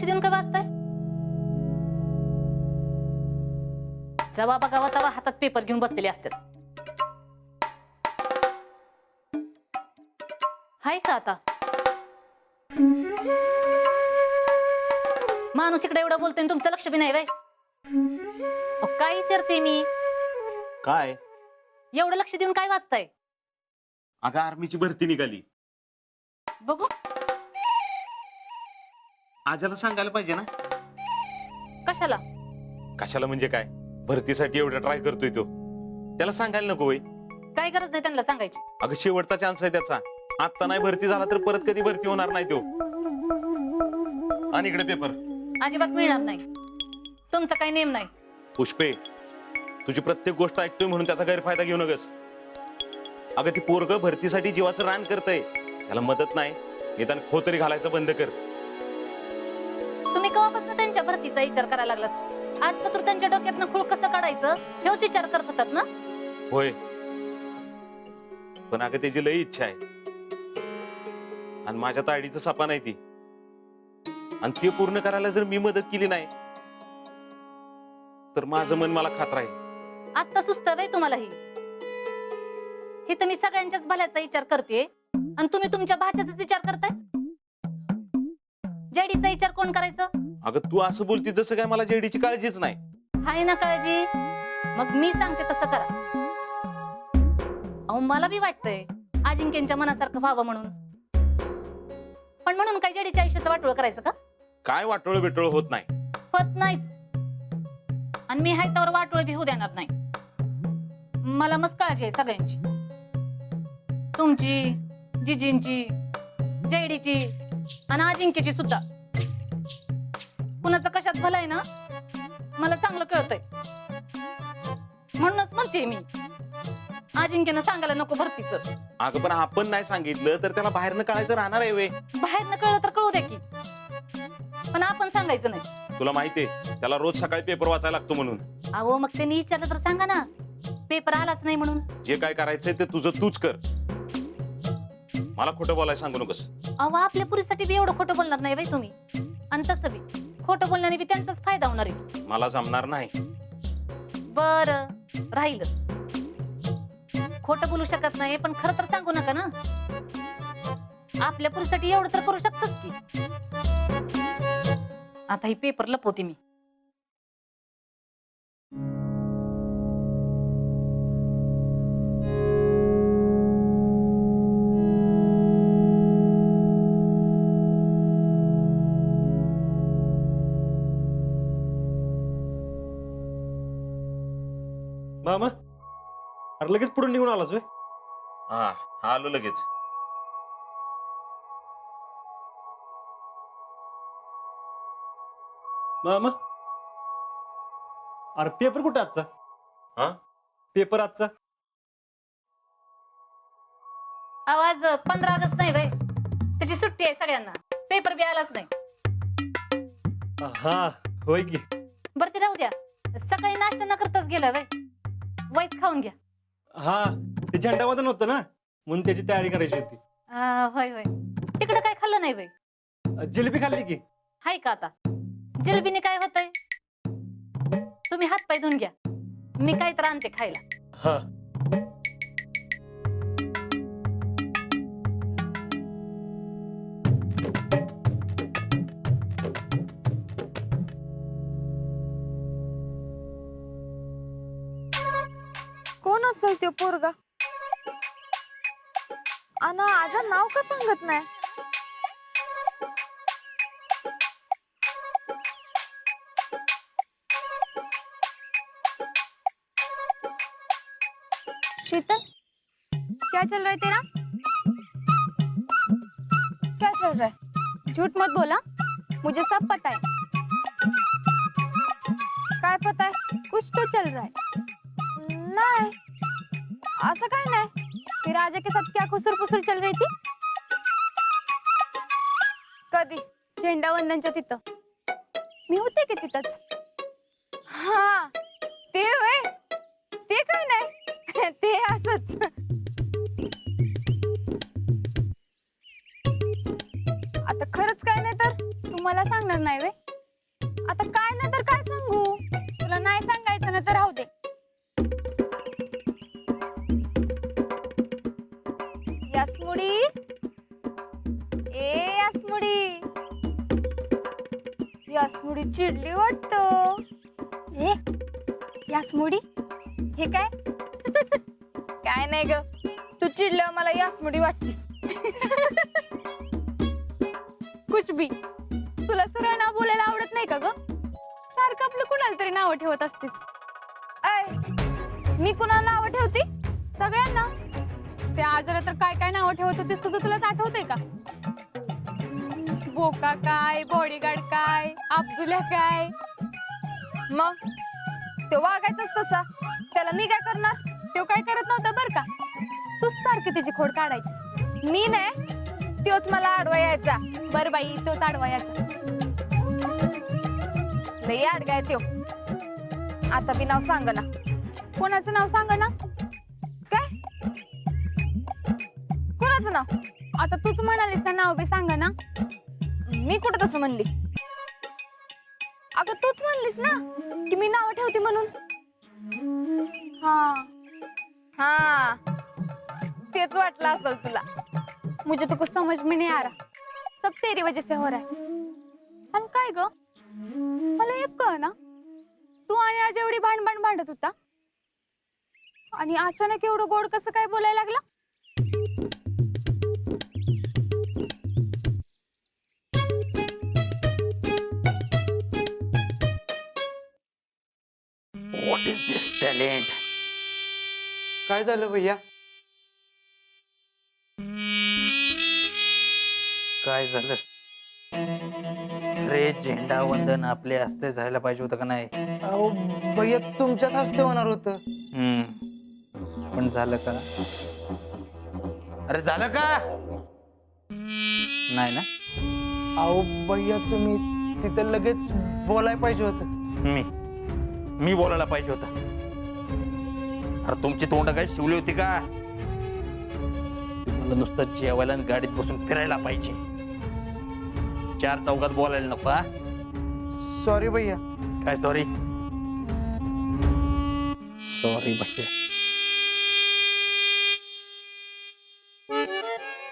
लक्ष देऊन काय वाचताय? जेव्हा बघावा तेव्हा हातात पेपर घेऊन बसलेले असतात. हाय का आता माणूस इकडे एवढं बोलतोय तुमचं लक्ष बी नाही वय? काय विचारते मी? काय एवढं लक्ष देऊन काय वाचताय? अगं आर्मीची भरती निघाली. बघू. आजाला सांगायला पाहिजे ना. कशाला? कशाला म्हणजे काय? भरतीसाठी एवढा ट्राय करतोय तो, त्याला सांगायला नको वय? काय गरज नाही त्यांना सांगायची. अगं शेवटचा चान्स आहे त्याचा. आता नाही भरती झाला तर परत कधी भरती होणार नाही तो. आणि इकडे पेपर. अजिबात मिळणार नाही. तुमचा काही नेम नाही. पुष्पे, तुझी प्रत्येक गोष्ट ऐकतोय म्हणून त्याचा गैरफायदा घेऊ नकस. अगं ती पोरग भरतीसाठी जीवाचं रान करतय, त्याला मदत नाही निदान खो तरी घालायचं बंद कर. तुम्ही केव्हापासून त्यांच्या भरतीचा विचार करायला लागलात? आज पत्र त्यांच्या डोक्यातनं खूळ कसं काढायचं हेच विचार करत होतात ना? होय, पण अगं त्याची लई इच्छा आहे आणि माझ्या ताडीचं सपा नाही ती. आणि ते पूर्ण करायला जर मी मदत केली नाही तर माझं मन मला खात राहील. आता सुस्त आहे तुम्हाला ही तर मी सगळ्यांच्याच भल्याचा विचार करते आणि तुम्ही तुमच्या भाच्याचाच विचार करताय. जेडीचा विचार कोण करायचं? अगं तू असं बोलती जसं काय मला जेडीची काळजीच नाही. हाय ना काळजी? मग मी सांगते तसं करा. अहो मला बी वाटतंय अजिंक्यच्या मनासारखं व्हावं म्हणून, पण म्हणून काय जेडीच्या आयुष्याचं वाटोळ करायचं का? काय वाटोळ बिटोळ होत नाही. होत नाहीच. आणि मी हाय त्यावर वाटोळ बी होऊ देणार नाही. मला मस्त काळजी आहे सगळ्यांची, तुमची, जिजींची, जेडीची आणि अजिंक्यची सुद्धा. कुणाचं कशात भलं आहे ना मला चांगलं कळतंय. म्हणूनच म्हणते मी अजिंक्यनं सांगायला नको भरतीचं. अगं पण आपण नाही सांगितलं तर त्याला बाहेरनं कळायचं राहणार आहे वे. बाहेरनं कळलं तर कळू द्या की, पण आपण सांगायचं नाही. तुला माहितीये त्याला रोज सकाळी पेपर वाचायला लागतो म्हणून. अहो मग त्यांनी विचारलं तर सांगा ना पेपर आलाच नाही म्हणून. जे काय करायचंय ते तुझं तूच कर, मला खोटं बोलायला सांगू नकोस. अहो आपल्या पुरीसाठी बी एवढं खोटं बोलणार नाही बाई तुम्ही. आणि तसं बी खोटं बोलण्याने बी त्यांचाच फायदा होणार आहे. मला जमणार नाही. बरं राहिलं, खोटं बोलू शकत नाही पण खरं तर सांगू नका ना. आपल्या पुरीसाठी एवढं तर करू शकतच की. आता ही पेपर लपवते मी. मामा, अरे लगेच पुढे निघून आलास? हा आलो लगेच. मामा, अरे पेपर कुठे आजचा? हा पेपर आजचा? आवाज 15 ऑगस्ट नाही बाई, त्याची सुट्टी आहे सगळ्यांना. पेपर बी आलाच नाही. हा होय की. बरं ते राहू द्या. सकाळी नाश्ता न करताच गेला बाई. वाईच खाऊन घ्या. हा ते झेंडावंदन होतं ना म्हणून त्याची तयारी करायची होती. होय होय. तिकडे काय खाल्लं नाही बाई? जिलेबी खाल्ली की. हाय का आता? जिलेबीने काय होतंय? तुम्ही हात पाय धुवून घ्या, मी काय तर आणते खायला. हा कोण असेल तो पोरगा? आणि आजा नाव का सांगत नाही? शीतल, क्या चल रहा है तेरा? क्या चल रहा है? झूठ मत बोला, मुझे सब पता है. काय पता है? कुछ तो चल रहा है. नहीं, ऐसा काय नहीं. फिर राजा के साथ क्या खुसर पुसर चल रही थी? कधी? झेंडावंदनच्या तिथं मी होते की तिथंच. हा ते होय, ते काय नाही, ते असंच. आता खरंच काय नाही तर तुम्हाला सांगणार सांगणार नाही वे? आता काय ना तर काय सांगू? तुला नाही सांगायचं ना तर राहू दे. यासमुडी, ए यासमुडी, यासमुडी चिडली वाटत. ए यासमुडी, हे काय? काय नाही ग, तू चिडल्यावर मला यासमुडी वाटतीस. कुछ भी. तुला सरळ नाव बोलायला आवडत नाही का ग? सारखं आपलं कुणाला तरी नाव ठेवत असतेस. अय, मी कुणाला नाव ठेवते? सगळ्यांना. त्या आजाला तर काय काय नाव ठेवत होतीस तुझं तुलाच आठवतंय का? बोका काय, बॉडीगार्ड काय, अब्दुल्या काय. मग तो वागायचाच तसा, त्याला मी काय करणार? तो काय करत नव्हता बर का. तूच सारखी त्याची खोड काढायची. मी नाही, तोच मला आडवा यायचा. बर बाई, तोच आडवा यायचा. लई आडगा आहे त्यो. आता बी नाव सांग ना. कोणाचं नाव सांग ना? काय? कोणाचं नाव? आता तूच म्हणालीस ना नाव बी सांग ना. मी कुठं तसं म्हणली? अगं तूच म्हणलीस ना की मी नाव ठेवते म्हणून. हा हा, तेच वाटलं असेल तुला. मुझे तो कुछ समझ में नहीं आ रहा, सब तेरी वजह से हो रहा है. आणि काय ग, मला एक कळ ना, तू आणि आज एवढी भांडण भांडत होता आणि अचानक एवढं गोड कसं काय बोलायला लागला? What is this talent? काय झालं भैया? काय झालं? रे झेंडा वंदन आपले हस्ते जायला पाहिजे होतं का नाही? अहो भैया तुमच्याच हस्ते होणार होतं. पण झालं का? अरे झालं का? नाही ना? अहो भैया तुम्ही तिथं लगेच बोलायला पाहिजे होतं. मी बोलायला पाहिजे होतं. अरे तुमची तोंड काय शिवली होती का? मला नुसतं जेवायला आणि गाडीत बसून फिरायला पाहिजे. चार चौकात बोलायला नको. हा, सॉरी भैया. काय सॉरी? सॉरी भैया.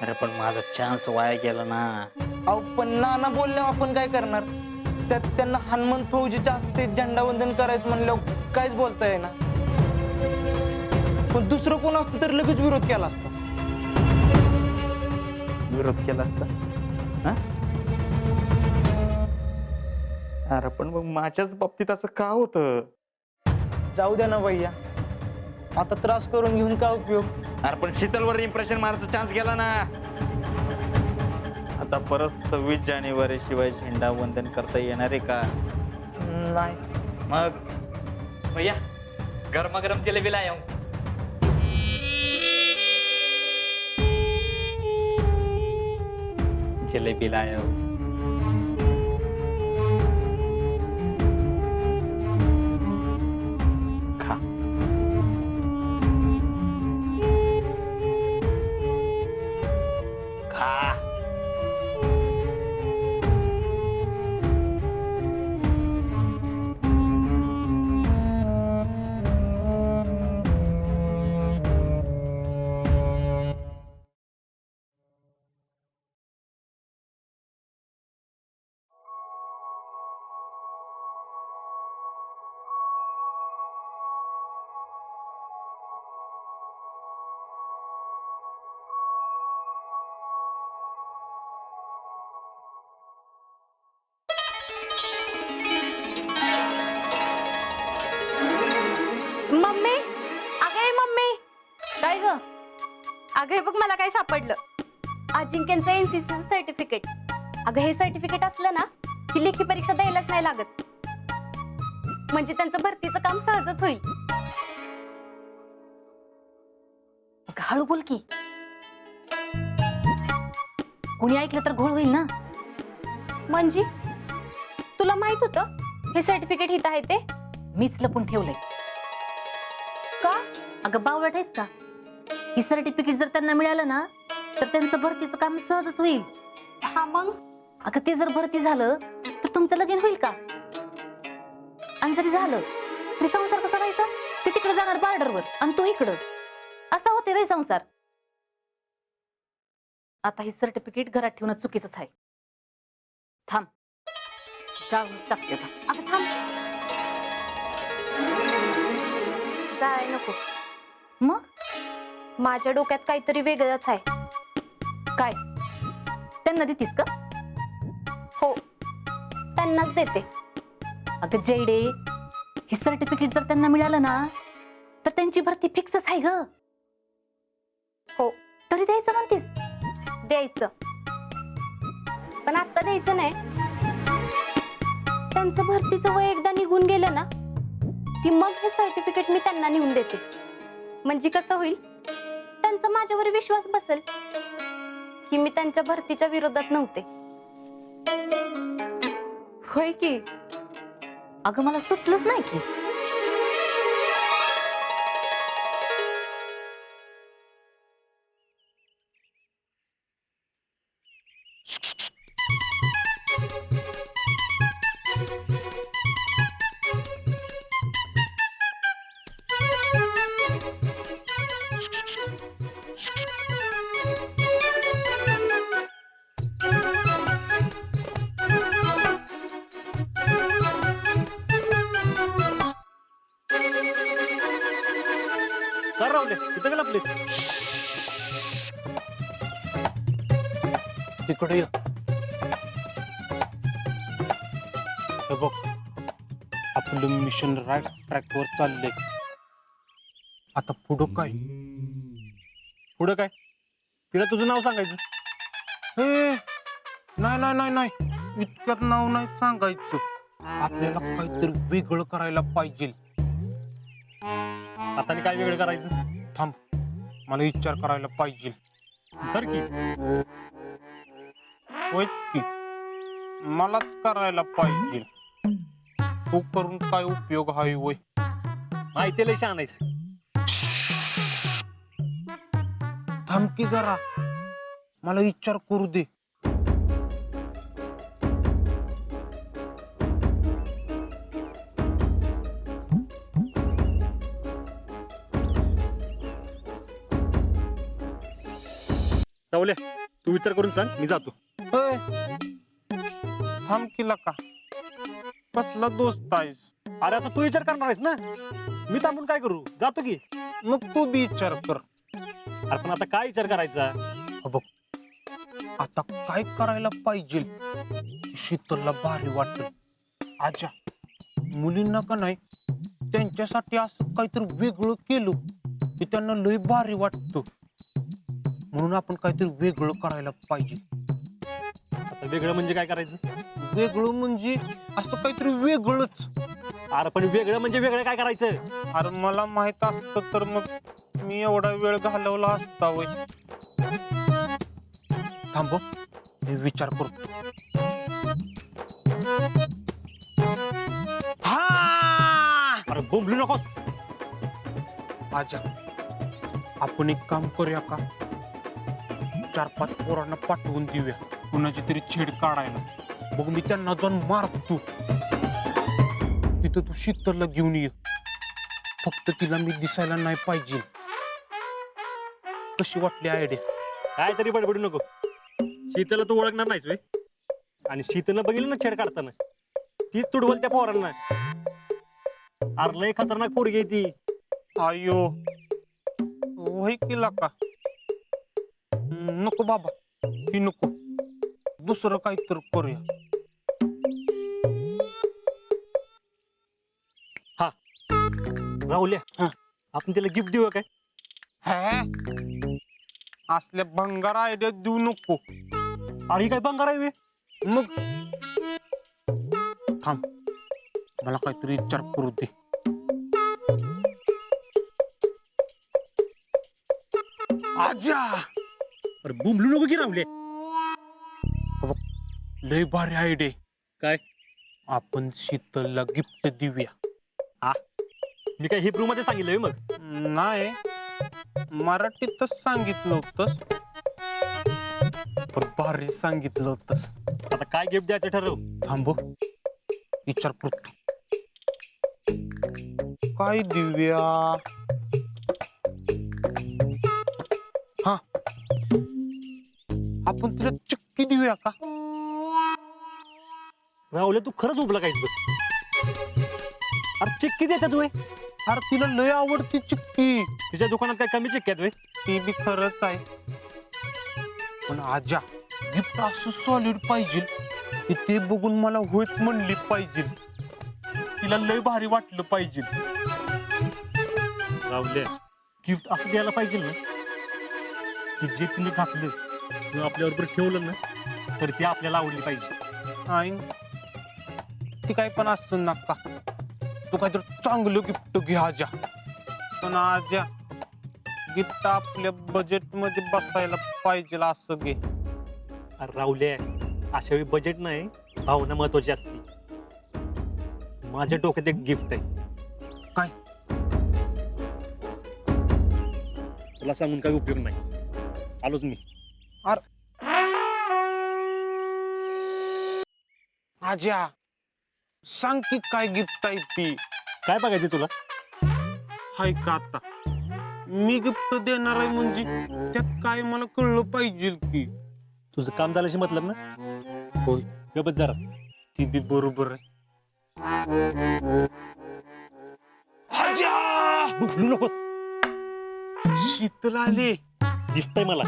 अरे पण माझा चान्स वाया गेला ना. अहो पण नाना बोलल्यावर आपण काय करणार? त्यात त्यांना हनुमंत फौजीच्या हस्ते झेंडा वंदन करायचं म्हणल्यावर काहीच बोलता येईना. पण दुसरं कोण असतं तर लगेच विरोध केला असता. विरोध केला असता? हा? अरे पण मग माझ्याच बाबतीत असं का होतं? जाऊ द्या ना भैया, आता त्रास करून घेऊन काय उपयोग? अरे पण शीतलवर इम्प्रेशन मारायचा चान्स गेला ना. आता परत 26 जानेवारी शिवाय झेंडा वंदन करता येणार आहे का? नाही. मग भैया गर्मा गर्म जलेबी लाया हूँ. जलेबी लाया हो. खा. खा. मम्मी, अगे मम्मी. काय ग? अगं बघ मला काय सापडलं. अजिंक्यांचं एनसीसी सर्टिफिकेट. अगं हे सर्टिफिकेट असलं ना की लेखी परीक्षा द्यायलाच नाही लागत. म्हणजे त्यांचं भरतीचं काम सहजच होईल. हळू बोल की, कुणी ऐकलं तर घोळ होईल ना. म्हणजे तुला माहित होतं हे सर्टिफिकेट हित आहे ते? मीच लपून ठेवलंय. का? अगं बावळट आहेस का? ही सर्टिफिकेट जर त्यांना मिळालं ना तर त्यांचं भरतीचं काम सहजच होईल. हा मग? अगं ते जर भरती झालं तर तुमचं लगीन होईल का? आणि जरी झालं तरी संसार कसा व्हायचा? ते तिकडे जाणार बॉर्डरवर आणि तू इकडं. असा होते वे संसार. आता ही सर्टिफिकेट घरात ठेवणं चुकीचंच आहे. थांब, जाऊनच टाकते आता. अगं थांब, जाय नको. मग माझ्या डोक्यात काहीतरी वेगळंच आहे. काय त्यांना देतीस का? हो, त्यांनाच देते. अगं जयडे, ही सर्टिफिकेट जर त्यांना मिळालं ना तर त्यांची भरती फिक्सच आहे ग. हो, तरी द्यायचं म्हणतीस? द्यायचं. पण आता द्यायचं नाही. त्यांचं भरतीचं वय एकदा निघून गेलं ना की मग हे सर्टिफिकेट मी त्यांना नेऊन देते. म्हणजे कसं होईल, त्यांचा माझ्यावर विश्वास बसेल की मी त्यांच्या भरतीच्या विरोधात नव्हते. होय की. अगं मला सुचलंच नाही की. कर राहू दे, इथं गेला प्लीज. तिकडे ये. हे बघ, आपलं मिशन राईट ट्रॅकवर चाललंय. आता पुढं काय? पुढं काय? तिला तुझं नाव सांगायचं. हे नाही नाही नाही नाही, इतक्यात नाव नाही सांगायचं. आपल्याला काहीतरी वेगळं करायला पाहिजे. आता आणि काय वेगळं करायचं? थांब, मला विचार करायला पाहिजे. कर की. होयच की, मलाच करायला पाहिजे. तू करून काय उपयोग आहे वय? माहिती लय छान आहेस. थांब की जरा, मला विचार करू दे. राहुल्या, तू विचार करून सांग, मी जातो. होय, थांब की लका, कसला दोस्त आहेस? अरे आता तू विचार करणार आहेस ना, मी थांबून काय करू? जातो की. मग तू बी विचार कर. अरे पण आता काय विचार करायचा? बघ, आता काय करायला पाहिजे शीतलला भारी वाटत. आजा, मुलींना का नाही त्यांच्यासाठी असं काहीतरी वेगळं केलं की त्यांना लय भारी वाटतं. म्हणून आपण काहीतरी वेगळं करायला पाहिजे. आता वेगळं म्हणजे काय करायचं? वेगळं म्हणजे असं काहीतरी वेगळंच. अरे पण वेगळं म्हणजे वेगळं काय करायचं? अरे मला माहित असतं तर मग मी एवढा वेळ घालवला असता वय. थांब, मी विचार करतो. हा, अरे बोंबलू नकोस. आजा, आपण एक काम करूया का? 4-5 पोरांना पाठवून देऊया कुणाची तरी छेड काढायला. बघ, मी त्यांना जाऊन मारतो. तिथं तू शीतलला घेऊन ये. फक्त तिला मी दिसायला नाही पाहिजे. कशी वाटली आयडिया? काय तरी बडबडू नको. शीतलला तू ओळखणार नाहीस वे. आणि शीतलला बघितलं ना छेड काढताना, तीच तुडवल त्या पोरांना. अरे लय खतरनाक पोरगी आहे ती. अयो, वही केला का? नको बाबा, ही नको. दुसरं काहीतरी करूया. राहुल्या, हा. आपण तिला गिफ्ट देऊया काय? हे, असल्या भंगार आयडिया देऊ नको. अरे ही काय बंगार आहे वे? मग थांब, मला काहीतरी विचार करू दे. आजा, अरे बोंबलू नको की राहुल्या. लय भारी आयडिया. काय? आपण शीतलला गिफ्ट देऊया. मी काय हिब्रू मध्ये सांगितलंय मग? नाही, मराठीतच सांगितलं होतंस. पण भारी सांगितलं होतंस. आता काय गिफ्ट द्यायचं ठरव? थांब, विचार करतो काय देऊया. हा, आपण तिला चक्की देऊया का? राहुल्या तू खरंच उभला काहीच बघ. अरे चिक्की देतात वय, अरे तिला लय आवडती चक्की. तिच्या दुकानात काय कमी चिक्की आहेत वय? ते बी खरंच आहे, पण आजा गिफ्ट असं सॉलिड पाहिजे की ते बघून मला होत म्हणली पाहिजे, तिला लय भारी वाटलं पाहिजे. राहुल्या गिफ्ट असं द्यायला पाहिजे ना की जे तिने घातलं किंवा आपल्याबरोबर ठेवलं ना तर ते आपल्याला आवडली पाहिजे. आई ती काय पण असं नका, तू काहीतरी चांगलं गिफ्ट घे आजा. पण आजा गिफ्ट आपल्या बजेट मध्ये बसायला पाहिजे असं घे. अरे राहुल्या अशा वेळी बजेट नाही, भावना महत्वाची असते. माझ्या डोक्यात एक गिफ्ट आहे. काय? तुला सांगून काही उपयोग नाही, आलोच मी. आजा सांग की काय गिफ्ट आहे ती. काय बघायचं तुला? हाय का आता मी गिफ्ट देणार आहे म्हणजे त्यात काय मला कळलं पाहिजे की. तुझं काम झाल्याशी मतलब ना? होय. गबत जरा. ती बी बरोबर आहे. आजा बुकलू नकोस, शीतल आले. दिसतंय मला.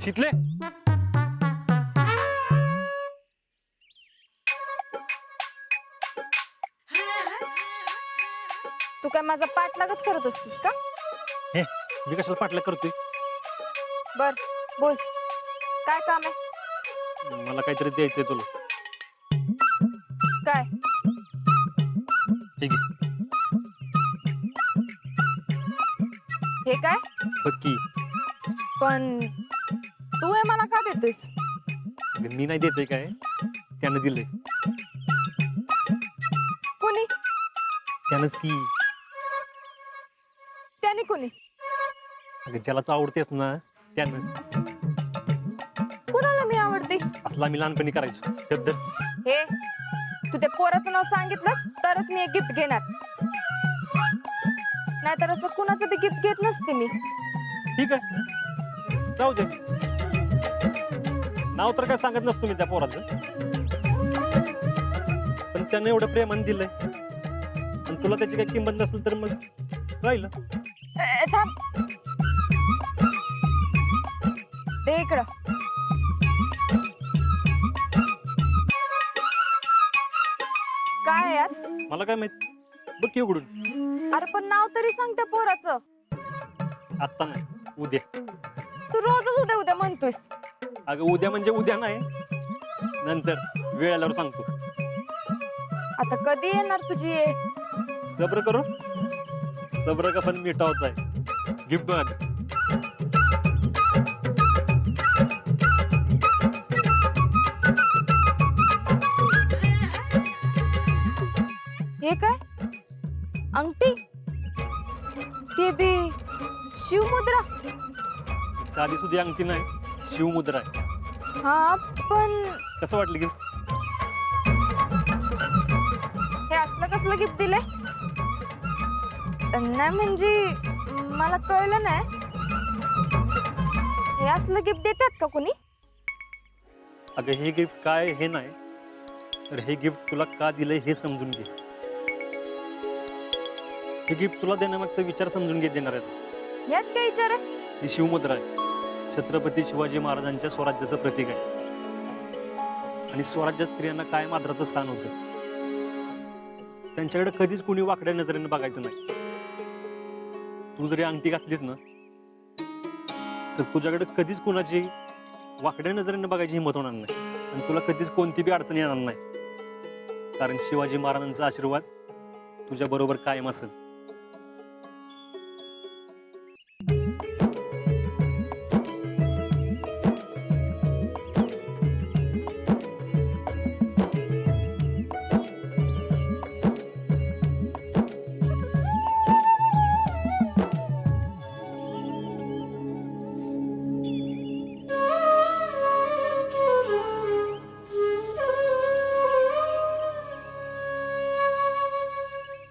शीतले तू काय माझा पाठलागच करत असतोस का? हे मी कशाला पाठलाग करतोय? बर बोल, काय काम आहे? मला काहीतरी द्यायचंय तुला. काय? ठीक आहे, हे काय? बघ की. पण तू हे मला का देतोस? अगं, मी नाही देतोय काय, त्यानं दिलंय. कोणी? त्यानंच की. त्याने कोणी? अगं, ज्याला तू आवडतेस ना त्यानं. कुणाला मी आवडते? असला मी लहानपणी करायचो. तर हे तू त्या पोराचं नाव सांगितलंस तरच मी एक गिफ्ट घेणार, नाहीतर असं कुणाचं बी गिफ्ट घेत नसते मी. ठीक आहे, जाऊ दे. नाव तर काय सांगत नसतो मी त्या पोराचं, पण त्यानं एवढं प्रेमानं दिलंय आणि तुला त्याची काही किंमत नसेल तर मग राहिलं. थांब, दे इकडं. काय आहे यात? मला काय माहित, बघ की उघडून. अरे पण नाव तरी सांग त्या पोराचं. आत्ता नाही, उद्या. तू रोजच उद्या उद्या म्हणतोस. अगं उद्या म्हणजे उद्या नाही, नंतर वेळ आल्यावर सांगतो. आता कधी येणार तुझी ये? सब्र करू, सब्र का पण मिठा होत आहे. गिफ्ट बघ आधी. हे काय? अंगठी? ते बी शिवमुद्रा? साधी सुधी अंगठी नाही, शिवमुद्रा आहे. हा पण कसं वाटलं गिफ्ट? हे असलं कसलं गिफ्ट दिले? नाही म्हणजे मला कळलं नाही. हे असलं गिफ्ट देतात का कोणी? अगं हे गिफ्ट काय हे नाही, तर हे गिफ्ट तुला का दिलंय हे समजून घे. हे गिफ्ट तुला देण्यामागचा विचार समजून घे देणाऱ्याचा. यात काय विचार आहे? ही शिवमुद्रा आहे, छत्रपती शिवाजी महाराजांच्या स्वराज्याचं प्रतीक आहे. आणि स्वराज्यात स्त्रियांना कायम आदराचं स्थान होतं. त्यांच्याकडे कधीच कोणी वाकड्या नजरेनं बघायचं नाही. तू जरी अंगठी घातलीस ना तर तुझ्याकडे कधीच कोणाची वाकड्या नजरेनं बघायची हिंमत होणार नाही आणि तुला कधीच कोणती बी अडचण येणार नाही, कारण शिवाजी महाराजांचा आशीर्वाद तुझ्या बरोबर कायम असेल.